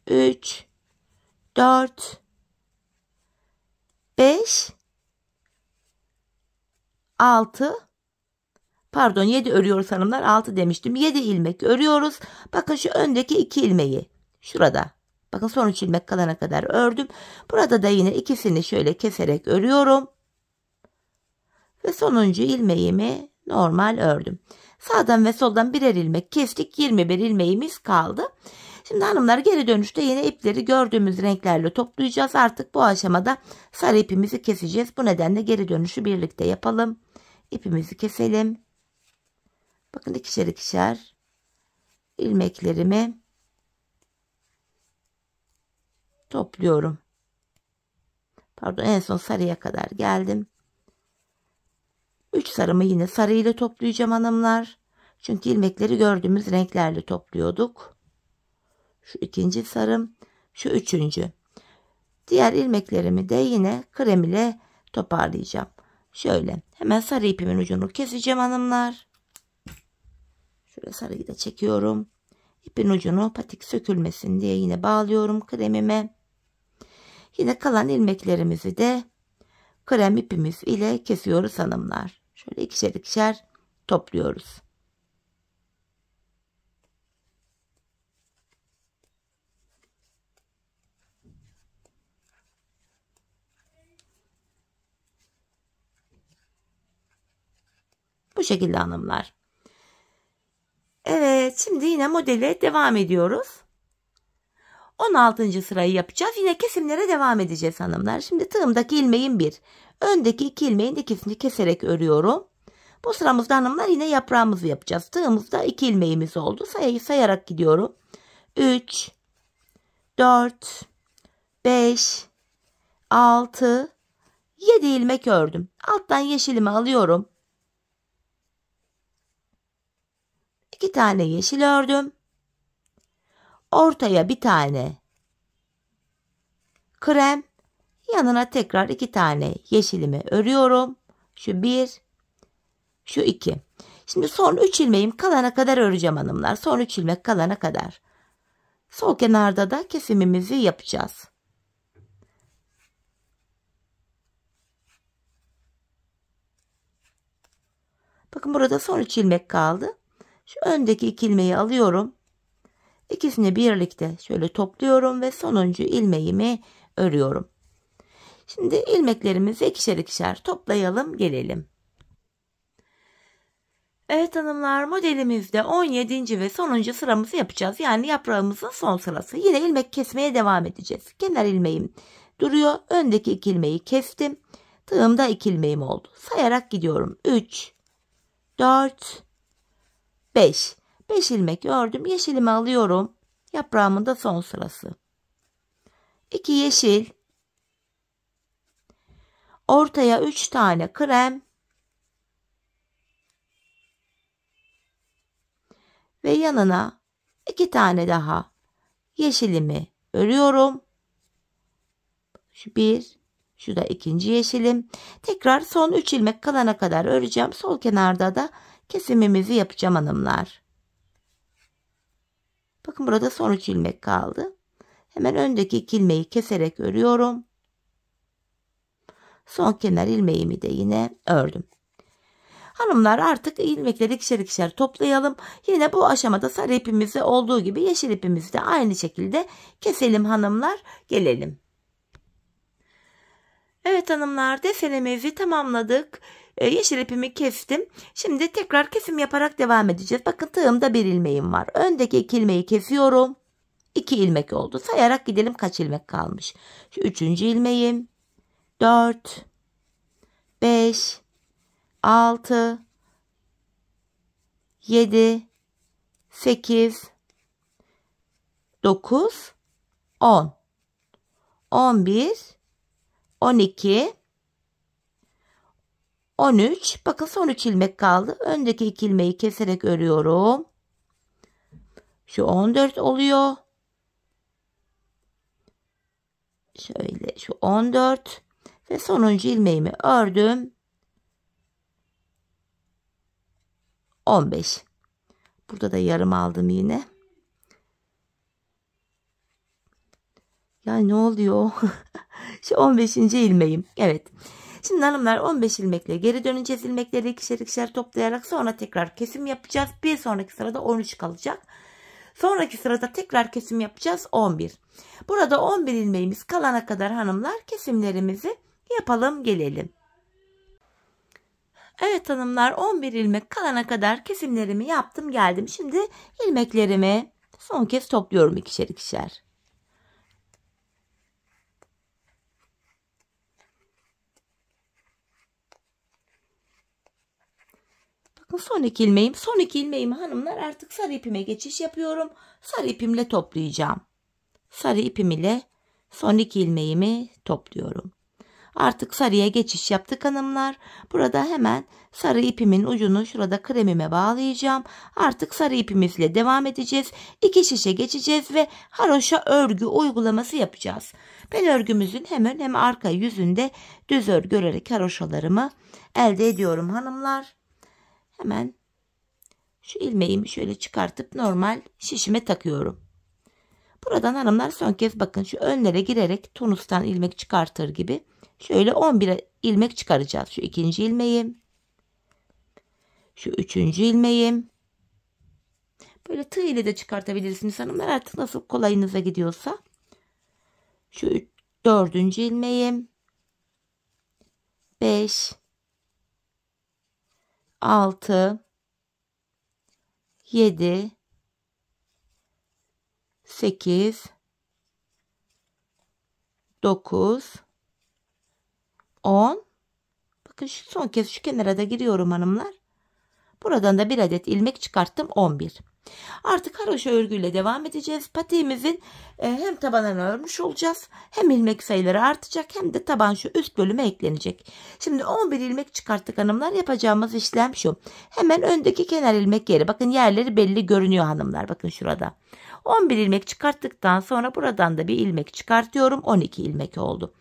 3, 4, 5, 6, pardon 7 örüyoruz hanımlar. 6 demiştim. 7 ilmek örüyoruz. Bakın şu öndeki 2 ilmeği. Şurada. Bakın son 3 ilmek kalana kadar ördüm. Burada da yine ikisini şöyle keserek örüyorum. Ve sonuncu ilmeğimi normal ördüm. Sağdan ve soldan birer ilmek kestik. 21 ilmeğimiz kaldı. Şimdi hanımlar geri dönüşte yine ipleri gördüğümüz renklerle toplayacağız. Artık bu aşamada sarı ipimizi keseceğiz. Bu nedenle geri dönüşü birlikte yapalım. İpimizi keselim. Bakın ikişer ikişer ilmeklerimi topluyorum. Pardon, en son sarıya kadar geldim. 3 sarımı yine sarı ile toplayacağım hanımlar. Çünkü ilmekleri gördüğümüz renklerle topluyorduk. Şu ikinci sarım, şu üçüncü. Diğer ilmeklerimi de yine krem ile toparlayacağım. Şöyle hemen sarı ipimin ucunu keseceğim hanımlar. Şöyle sarıyı da çekiyorum. İpin ucunu patik sökülmesin diye yine bağlıyorum kremime. Yine kalan ilmeklerimizi de krem ipimiz ile kesiyoruz hanımlar. Şöyle ikişer ikişer topluyoruz. Bu şekilde hanımlar. Evet, şimdi yine modele devam ediyoruz. 16. sırayı yapacağız. Yine kesimlere devam edeceğiz hanımlar. Şimdi tığımdaki ilmeğim 1. Öndeki 2 ilmeğin ikisini keserek örüyorum. Bu sıramızda hanımlar yine yaprağımızı yapacağız. Tığımızda 2 ilmeğimiz oldu. Sayıyı sayarak gidiyorum. 3, 4, 5, 6, 7 ilmek ördüm. Alttan yeşilimi alıyorum. 2 tane yeşil ördüm. Ortaya bir tane krem, yanına tekrar 2 tane yeşilimi örüyorum. Şu 1, şu 2. Şimdi son 3 ilmeğim kalana kadar öreceğim hanımlar. Son 3 ilmek kalana kadar. Sol kenarda da kesimimizi yapacağız. Bakın burada son 3 ilmek kaldı. Şu öndeki 2 ilmeği alıyorum. İkisini birlikte şöyle topluyorum ve sonuncu ilmeğimi örüyorum. Şimdi ilmeklerimizi ikişer ikişer toplayalım gelelim. Evet hanımlar, modelimizde 17. ve sonuncu sıramızı yapacağız. Yani yaprağımızın son sırası. Yine ilmek kesmeye devam edeceğiz. Kenar ilmeğim duruyor. Öndeki 2 ilmeği kestim. Tığımda 2 ilmeğim oldu. Sayarak gidiyorum. 3, 4, 5. 5 ilmek ördüm. Yeşilimi alıyorum. Yaprağımın da son sırası. 2 yeşil. Ortaya 3 tane krem. Ve yanına 2 tane daha yeşilimi örüyorum. Şu bir, şu da ikinci yeşilim. Tekrar son 3 ilmek kalana kadar öreceğim. Sol kenarda da kesimimizi yapacağım hanımlar. Bakın burada son 3 ilmek kaldı. Hemen öndeki 2 ilmeği keserek örüyorum. Son kenar ilmeğimi de yine ördüm. Hanımlar artık ilmekleri ikişer ikişer toplayalım. Yine bu aşamada sarı ipimizi olduğu gibi yeşil ipimizi de aynı şekilde keselim hanımlar. Gelelim. Evet hanımlar, desenimizi tamamladık. Yeşil ipimi kestim. Şimdi tekrar kesim yaparak devam edeceğiz. Bakın tığımda bir ilmeğim var. Öndeki 2 ilmeği kesiyorum. 2 ilmek oldu. Sayarak gidelim kaç ilmek kalmış. Şu 3. ilmeğim. 4, 5, 6, 7, 8, 9, 10, 11, 12, 13. Bakın son 3 ilmek kaldı. Öndeki 2 ilmeği keserek örüyorum. Şu 14 oluyor. Şöyle şu 14 ve sonuncu ilmeğimi ördüm. 15. Burada da yarım aldım yine. Yani ne oluyor? Şu 15. ilmeğim. Evet. Şimdi hanımlar 15 ilmekle geri döneceğiz. İlmekleri ikişer ikişer toplayarak sonra tekrar kesim yapacağız. Bir sonraki sırada 13 kalacak. Sonraki sırada tekrar kesim yapacağız 11. Burada 11 ilmeğimiz kalana kadar hanımlar kesimlerimizi yapalım gelelim. Evet hanımlar, 11 ilmek kalana kadar kesimlerimi yaptım geldim. Şimdi ilmeklerimi son kez topluyorum ikişer ikişer. Bakın son 2 ilmeğim. Son 2 ilmeğimi hanımlar artık sarı ipime geçiş yapıyorum. Sarı ipimle toplayacağım. Sarı ipim ile son 2 ilmeğimi topluyorum. Artık sarıya geçiş yaptık hanımlar. Burada hemen sarı ipimin ucunu şurada kremime bağlayacağım. Artık sarı ipimizle devam edeceğiz. 2 şişe geçeceğiz ve haroşa örgü uygulaması yapacağız. Ben örgümüzün hem arka yüzünde düz örgü örerek haroşalarımı elde ediyorum hanımlar. Hemen şu ilmeğimi şöyle çıkartıp normal şişime takıyorum. Buradan hanımlar son kez bakın şu önlere girerek tunustan ilmek çıkartır gibi şöyle 11 ilmek çıkaracağız. Şu 2. ilmeğim, şu 3. ilmeğim. Böyle tığ ile de çıkartabilirsiniz hanımlar, artık nasıl kolayınıza gidiyorsa. Şu 4. ilmeğim, 5, 6, 7, 8, 9, 10. Bakın şu son kez şu kenara da giriyorum hanımlar. Buradan da bir adet ilmek çıkarttım, 11. Artık haroşa örgüyle devam edeceğiz. Patiğimizin hem tabanını örmüş olacağız. Hem ilmek sayıları artacak hem de taban şu üst bölüme eklenecek. Şimdi 11 ilmek çıkarttık hanımlar. Yapacağımız işlem şu. Hemen öndeki kenar ilmek yeri. Bakın yerleri belli görünüyor hanımlar. Bakın şurada. 11 ilmek çıkarttıktan sonra buradan da bir ilmek çıkartıyorum. 12 ilmek oldu.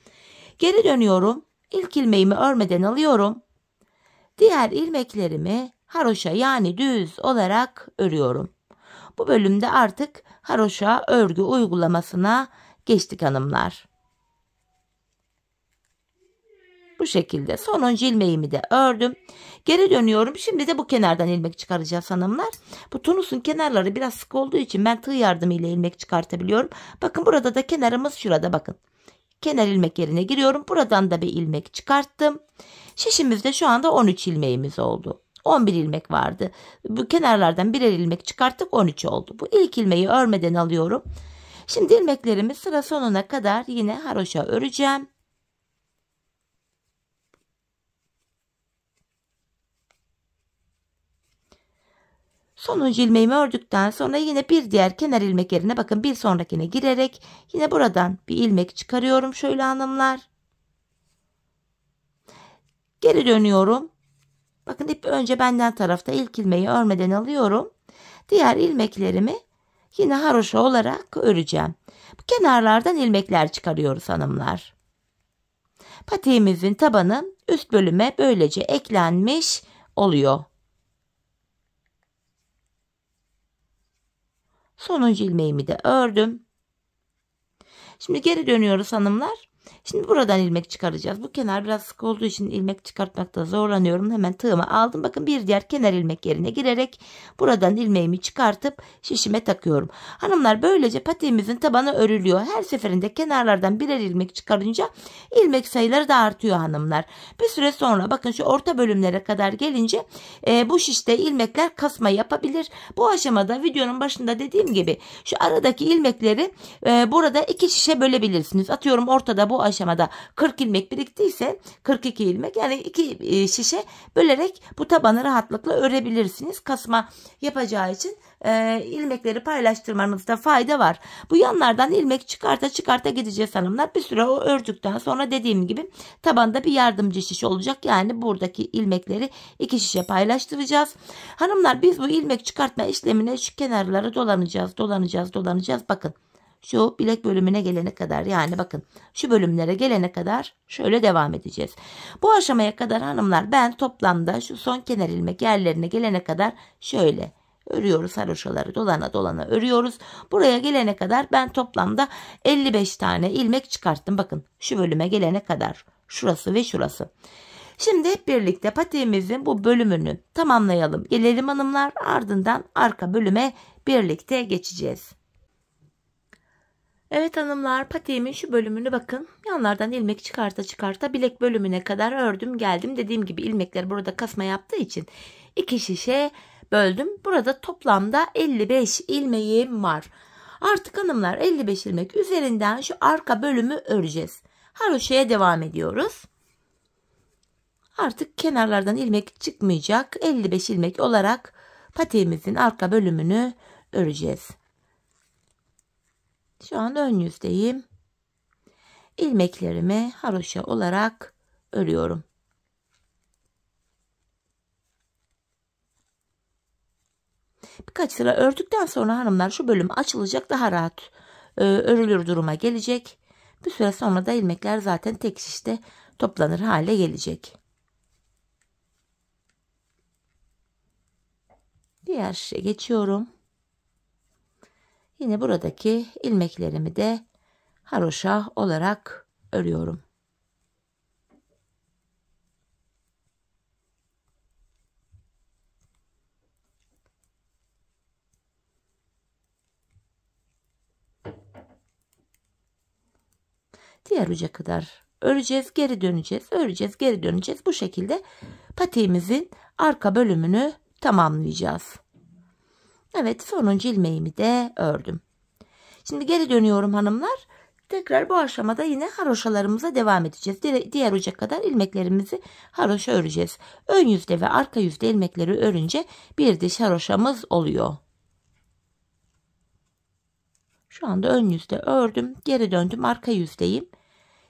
Geri dönüyorum. İlk ilmeğimi örmeden alıyorum. Diğer ilmeklerimi haroşa yani düz olarak örüyorum. Bu bölümde artık haroşa örgü uygulamasına geçtik hanımlar. Bu şekilde sonuncu ilmeğimi de ördüm. Geri dönüyorum. Şimdi de bu kenardan ilmek çıkaracağız hanımlar. Bu tunusun kenarları biraz sık olduğu için ben tığ yardımıyla ilmek çıkartabiliyorum. Bakın burada da kenarımız şurada bakın. Kenar ilmek yerine giriyorum. Buradan da bir ilmek çıkarttım. Şişimizde şu anda 13 ilmeğimiz oldu. 11 ilmek vardı. Bu kenarlardan birer ilmek çıkarttık, 13 oldu. Bu ilk ilmeği örmeden alıyorum. Şimdi ilmeklerimi sıra sonuna kadar yine haroşa öreceğim. Sonuncu ilmeğimi ördükten sonra yine bir diğer kenar ilmek yerine bakın bir sonrakine girerek yine buradan bir ilmek çıkarıyorum şöyle hanımlar. Geri dönüyorum. Bakın ip önce benden tarafta ilk ilmeği örmeden alıyorum. Diğer ilmeklerimi yine haroşa olarak öreceğim. Bu kenarlardan ilmekler çıkarıyoruz hanımlar. Patiğimizin tabanı üst bölüme böylece eklenmiş oluyor. Sonuncu ilmeğimi de ördüm. Şimdi geri dönüyoruz hanımlar. Şimdi buradan ilmek çıkaracağız. Bu kenar biraz sık olduğu için ilmek çıkartmakta zorlanıyorum. Hemen tığımı aldım. Bakın bir diğer kenar ilmek yerine girerek buradan ilmeğimi çıkartıp şişime takıyorum. Hanımlar böylece patiğimizin tabanı örülüyor. Her seferinde kenarlardan birer ilmek çıkarınca ilmek sayıları da artıyor hanımlar. Bir süre sonra bakın şu orta bölümlere kadar gelince bu şişte ilmekler kasma yapabilir. Bu aşamada videonun başında dediğim gibi şu aradaki ilmekleri burada iki şişe bölebilirsiniz. Atıyorum ortada bu aşamada 40 ilmek biriktiyse 42 ilmek, yani 2 şişe bölerek bu tabanı rahatlıkla örebilirsiniz. Kasma yapacağı için ilmekleri paylaştırmanızda fayda var. Bu yanlardan ilmek çıkarta çıkarta gideceğiz hanımlar. Bir süre o ördükten sonra dediğim gibi tabanda bir yardımcı şiş olacak. Yani buradaki ilmekleri 2 şişe paylaştıracağız. Hanımlar biz bu ilmek çıkartma işlemine şu kenarları dolanacağız. Bakın. Şu bilek bölümüne gelene kadar, yani bakın şu bölümlere gelene kadar şöyle devam edeceğiz. Bu aşamaya kadar hanımlar ben toplamda şu son kenar ilmek yerlerine gelene kadar şöyle örüyoruz. Haroşaları dolana örüyoruz. Buraya gelene kadar ben toplamda 55 tane ilmek çıkarttım. Bakın şu bölüme gelene kadar şurası ve şurası. Şimdi hep birlikte patiğimizin bu bölümünü tamamlayalım. Gelelim hanımlar, ardından arka bölüme birlikte geçeceğiz. Evet hanımlar, patiğimin şu bölümünü bakın yanlardan ilmek çıkarta bilek bölümüne kadar ördüm geldim. Dediğim gibi ilmekler burada kasma yaptığı için 2 şişe böldüm. Burada toplamda 55 ilmeğim var. Artık hanımlar 55 ilmek üzerinden şu arka bölümü öreceğiz. Haroşaya devam ediyoruz. Artık kenarlardan ilmek çıkmayacak. 55 ilmek olarak patiğimizin arka bölümünü öreceğiz. Şu an ön yüzdeyim. İlmeklerimi haroşa olarak örüyorum. Birkaç sıra ördükten sonra hanımlar şu bölüm açılacak, daha rahat örülür duruma gelecek. Bir süre sonra da ilmekler zaten tek şişte toplanır hale gelecek. Diğer şişe geçiyorum. Yine buradaki ilmeklerimi de haroşa olarak örüyorum. Diğer uca kadar öreceğiz, geri döneceğiz, öreceğiz, geri döneceğiz. Bu şekilde patiğimizin arka bölümünü tamamlayacağız. Evet, sonuncu ilmeğimi de ördüm. Şimdi geri dönüyorum hanımlar. Tekrar bu aşamada yine haroşalarımıza devam edeceğiz. Diğer uca kadar ilmeklerimizi haroşa öreceğiz. Ön yüzde ve arka yüzde ilmekleri örünce bir diş haroşamız oluyor. Şu anda ön yüzde ördüm. Geri döndüm, arka yüzdeyim.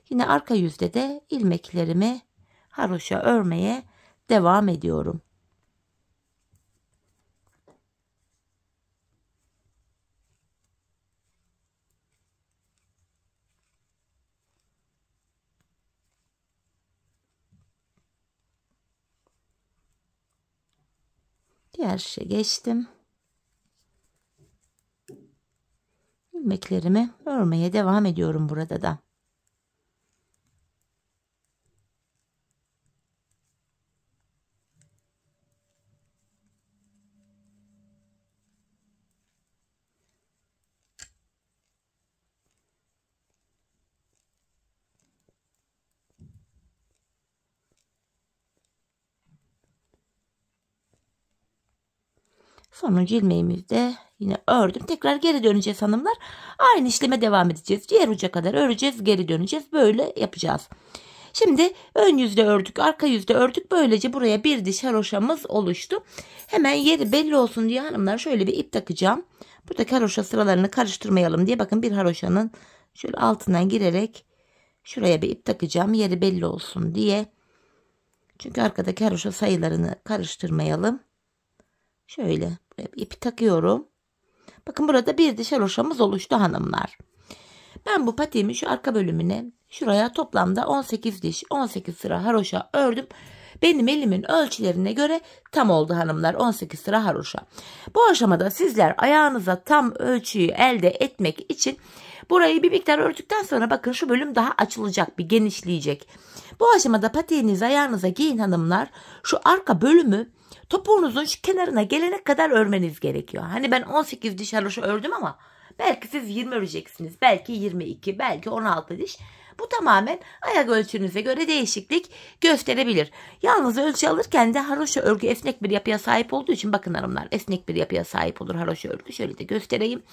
Yine arka yüzde de ilmeklerimi haroşa örmeye devam ediyorum. Diğer şişe geçtim. İlmeklerimi örmeye devam ediyorum burada da. Sonuncu ilmeğimizi de yine ördüm. Tekrar geri döneceğiz hanımlar. Aynı işleme devam edeceğiz. Diğer uca kadar öreceğiz, geri döneceğiz. Böyle yapacağız. Şimdi ön yüzde ördük, arka yüzde ördük. Böylece buraya bir diş haroşamız oluştu. Hemen yeri belli olsun diye hanımlar şöyle bir ip takacağım. Buradaki haroşa sıralarını karıştırmayalım diye bakın bir haroşanın şöyle altından girerek şuraya bir ip takacağım. Yeri belli olsun diye. Çünkü arkadaki haroşa sayılarını karıştırmayalım. Şöyle buraya bir ipi takıyorum. Bakın burada bir diş haroşamız oluştu hanımlar. Ben bu patiğimin şu arka bölümüne şuraya toplamda 18 diş 18 sıra haroşa ördüm. Benim elimin ölçülerine göre tam oldu hanımlar 18 sıra haroşa. Bu aşamada sizler ayağınıza tam ölçüyü elde etmek için burayı bir miktar ördükten sonra bakın şu bölüm daha açılacak, bir genişleyecek. Bu aşamada patiğinizi ayağınıza giyin hanımlar. Şu arka bölümü topuğunuzun şu kenarına gelene kadar örmeniz gerekiyor. Hani ben 18 diş haroşa ördüm ama belki siz 20 öreceksiniz. Belki 22, belki 16 diş. Bu tamamen ayak ölçünüze göre değişiklik gösterebilir. Yalnız ölçü alırken de haroşa örgü esnek bir yapıya sahip olduğu için bakın hanımlar esnek bir yapıya sahip olur haroşa örgü. Şöyle de göstereyim.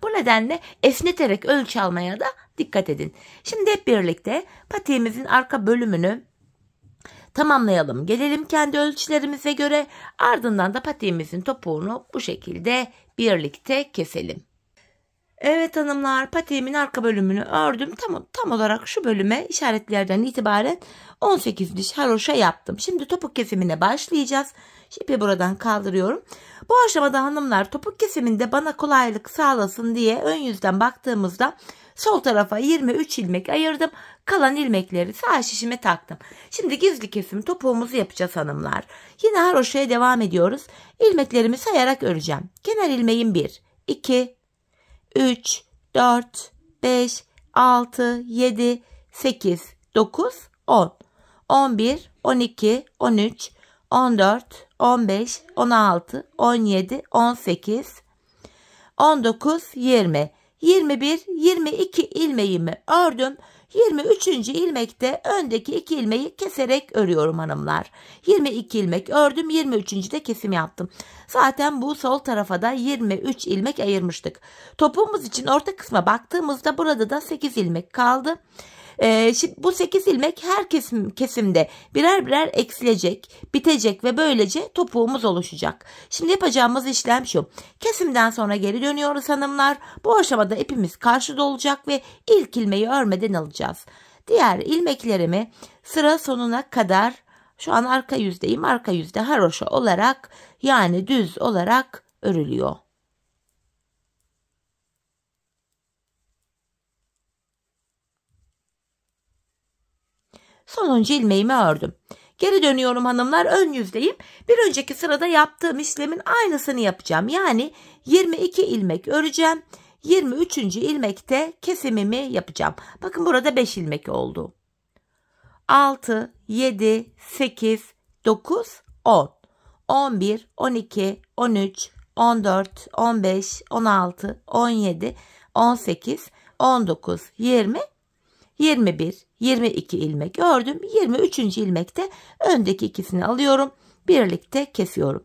Bu nedenle esneterek ölçü almaya da dikkat edin. Şimdi hep birlikte patiğimizin arka bölümünü tamamlayalım. Gelelim kendi ölçülerimize göre, ardından da patiğimizin topuğunu bu şekilde birlikte keselim. Evet hanımlar, patiğimin arka bölümünü ördüm. Tam olarak şu bölüme işaretlerden itibaren 18 diş haroşa yaptım. Şimdi topuk kesimine başlayacağız. İpi buradan kaldırıyorum. Bu aşamada hanımlar topuk kesiminde bana kolaylık sağlasın diye ön yüzden baktığımızda sol tarafa 23 ilmek ayırdım. Kalan ilmekleri sağ şişime taktım. Şimdi gizli kesim topuğumuzu yapacağız hanımlar. Yine haroşaya devam ediyoruz. İlmeklerimi sayarak öreceğim. Kenar ilmeğim 1, 2, 3, 4, 5, 6, 7, 8, 9, 10, 11, 12, 13, 14, 15, 16, 17, 18, 19, 20, 21, 22 ilmeğimi ördüm. 23. ilmekte öndeki 2 ilmeği keserek örüyorum hanımlar. 22 ilmek ördüm, 23. de kesim yaptım. Zaten bu sol tarafa da 23 ilmek ayırmıştık. Topuğumuz için orta kısma baktığımızda burada da 8 ilmek kaldı. Şimdi bu 8 ilmek her kesimde birer birer eksilecek, bitecek ve böylece topuğumuz oluşacak. Şimdi yapacağımız işlem şu. Kesimden sonra geri dönüyoruz hanımlar. Bu aşamada ipimiz karşıda olacak ve ilk ilmeği örmeden alacağız. Diğer ilmeklerimi sıra sonuna kadar, şu an arka yüzdeyim. Arka yüzde haroşa olarak, yani düz olarak örülüyor. Sonuncu ilmeğimi ördüm. Geri dönüyorum hanımlar, ön yüzdeyim. Bir önceki sırada yaptığım işlemin aynısını yapacağım. Yani 22 ilmek öreceğim. 23. ilmekte kesimimi yapacağım. Bakın burada 5 ilmek oldu. 6, 7, 8, 9, 10, 11, 12, 13, 14, 15, 16, 17, 18, 19, 20, 21, 22 ilmek ördüm. 23. ilmekte öndeki ikisini alıyorum. Birlikte kesiyorum.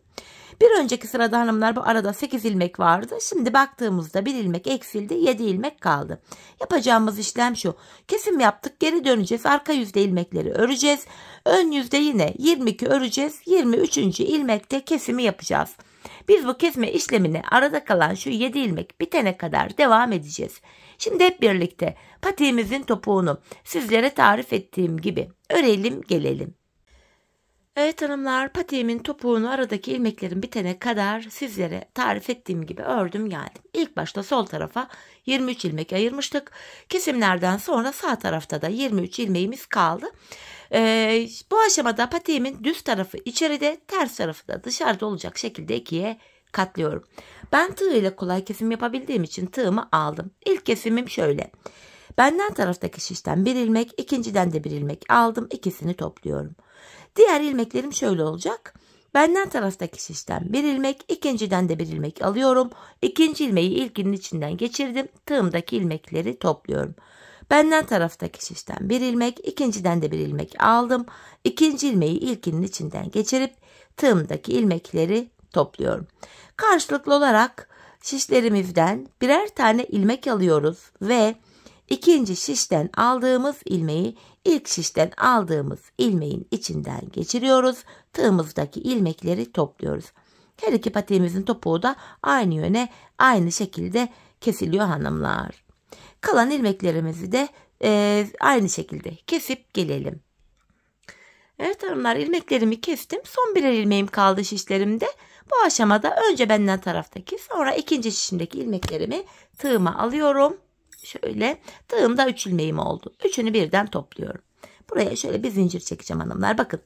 Bir önceki sırada hanımlar bu arada 8 ilmek vardı. Şimdi baktığımızda 1 ilmek eksildi. 7 ilmek kaldı. Yapacağımız işlem şu. Kesim yaptık. Geri döneceğiz. Arka yüzde ilmekleri öreceğiz. Ön yüzde yine 22 öreceğiz. 23. ilmekte kesimi yapacağız. Biz bu kesme işlemini arada kalan şu 7 ilmek bitene kadar devam edeceğiz. Şimdi hep birlikte patiğimizin topuğunu sizlere tarif ettiğim gibi örelim gelelim. Evet hanımlar, patiğimin topuğunu aradaki ilmeklerin bitene kadar sizlere tarif ettiğim gibi ördüm geldim. İlk başta sol tarafa 23 ilmek ayırmıştık. Kesimlerden sonra sağ tarafta da 23 ilmeğimiz kaldı. Bu aşamada patiğimin düz tarafı içeride, ters tarafı da dışarıda olacak şekilde ikiye katlıyorum. Ben tığ ile kolay kesim yapabildiğim için tığımı aldım. İlk kesimim şöyle. Benden taraftaki şişten bir ilmek, ikinciden de bir ilmek aldım. İkisini topluyorum. Diğer ilmeklerim şöyle olacak. Benden taraftaki şişten bir ilmek, ikinciden de bir ilmek alıyorum. İkinci ilmeği ilkinin içinden geçirdim. Tığımdaki ilmekleri topluyorum. Benden taraftaki şişten bir ilmek, ikinciden de bir ilmek aldım. İkinci ilmeği ilkinin içinden geçirip tığımdaki ilmekleri topluyorum. Karşılıklı olarak şişlerimizden birer tane ilmek alıyoruz ve ikinci şişten aldığımız ilmeği ilk şişten aldığımız ilmeğin içinden geçiriyoruz. Tığımızdaki ilmekleri topluyoruz. Her iki patiğimizin topuğu da aynı yöne, aynı şekilde kesiliyor hanımlar. Kalan ilmeklerimizi de aynı şekilde kesip gelelim. Evet hanımlar, ilmeklerimi kestim. Son birer ilmeğim kaldı şişlerimde. Bu aşamada önce benden taraftaki, sonra ikinci şişimdeki ilmeklerimi tığıma alıyorum. Şöyle tığımda 3 ilmeğim oldu. Üçünü birden topluyorum. Buraya şöyle bir zincir çekeceğim hanımlar. Bakın,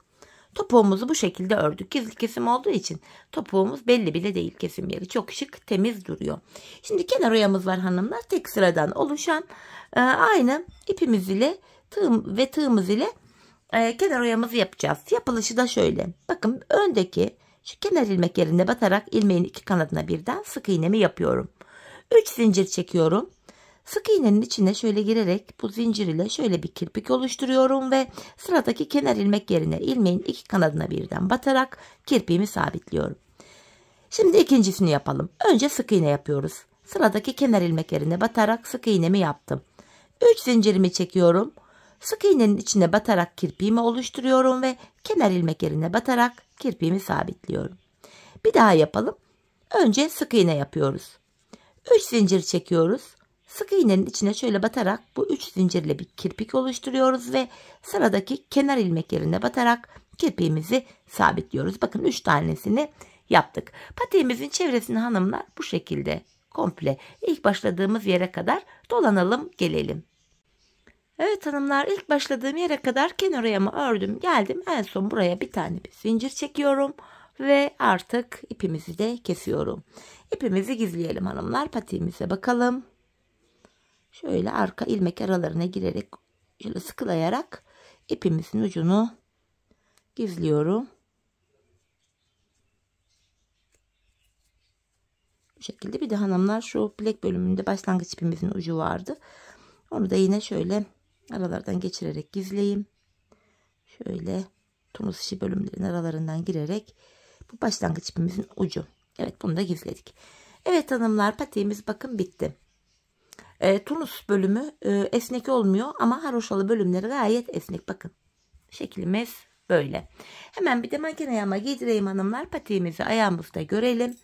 topuğumuzu bu şekilde ördük. Gizli kesim olduğu için topuğumuz belli bile değil, kesim yeri. Çok şık, temiz duruyor. Şimdi kenar oyamız var hanımlar. Tek sıradan oluşan aynı ipimiz ile tığımız ile kenar oyamızı yapacağız. Yapılışı da şöyle. Bakın, öndeki şu kenar ilmek yerine batarak ilmeğin iki kanadına birden sık iğnemi yapıyorum. 3 zincir çekiyorum. Sık iğnenin içine şöyle girerek bu zincir ile şöyle bir kirpik oluşturuyorum ve sıradaki kenar ilmek yerine ilmeğin iki kanadına birden batarak kirpiğimi sabitliyorum. Şimdi ikincisini yapalım. Önce sık iğne yapıyoruz. Sıradaki kenar ilmek yerine batarak sık iğnemi yaptım. 3 zincirimi çekiyorum. Sık iğnenin içine batarak kirpiğimi oluşturuyorum ve kenar ilmek yerine batarak kirpiğimi sabitliyorum. Bir daha yapalım. Önce sık iğne yapıyoruz. 3 zincir çekiyoruz. Sık iğnenin içine şöyle batarak bu 3 zincirle bir kirpik oluşturuyoruz ve sıradaki kenar ilmek yerine batarak kirpiğimizi sabitliyoruz. Bakın, 3 tanesini yaptık. Patiğimizin çevresini hanımlar bu şekilde komple ilk başladığımız yere kadar dolanalım gelelim. Evet hanımlar, ilk başladığım yere kadar kenar oyamı ördüm geldim. En son buraya bir tane bir zincir çekiyorum ve artık ipimizi de kesiyorum. İpimizi gizleyelim hanımlar. Patiğimize bakalım. Şöyle arka ilmek aralarına girerek şöyle sıkılayarak ipimizin ucunu gizliyorum. Bu şekilde. Bir de hanımlar, şu bilek bölümünde başlangıç ipimizin ucu vardı. Onu da yine şöyle aralardan geçirerek gizleyeyim. Şöyle tunus işi bölümlerin aralarından girerek bu başlangıç ipimizin ucu. Evet, bunu da gizledik. Evet hanımlar, patiğimiz bakın bitti. Tunus bölümü esnek olmuyor ama haroşalı bölümleri gayet esnek. Bakın, şeklimiz böyle. Hemen bir de makine ayağıma giydireyim hanımlar. Patiğimizi ayağımızda görelim.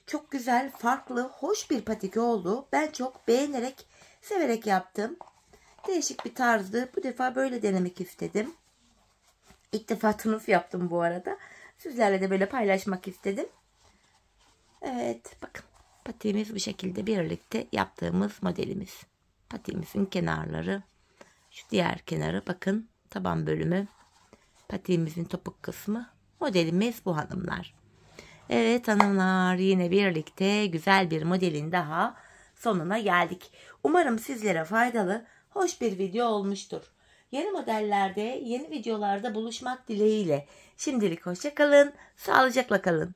Çok güzel, farklı, hoş bir patik oldu. Ben çok beğenerek, severek yaptım. Değişik bir tarzdı. Bu defa böyle denemek istedim. İlk defa tunus yaptım bu arada. Sizlerle de böyle paylaşmak istedim. Evet, bakın. Patiğimiz bu şekilde birlikte yaptığımız modelimiz. Patiğimizin kenarları. Şu diğer kenarı bakın, taban bölümü. Patiğimizin topuk kısmı. Modelimiz bu hanımlar. Evet hanımlar, yine birlikte güzel bir modelin daha sonuna geldik. Umarım sizlere faydalı, hoş bir video olmuştur. Yeni modellerde, yeni videolarda buluşmak dileğiyle. Şimdilik hoşça kalın, sağlıcakla kalın.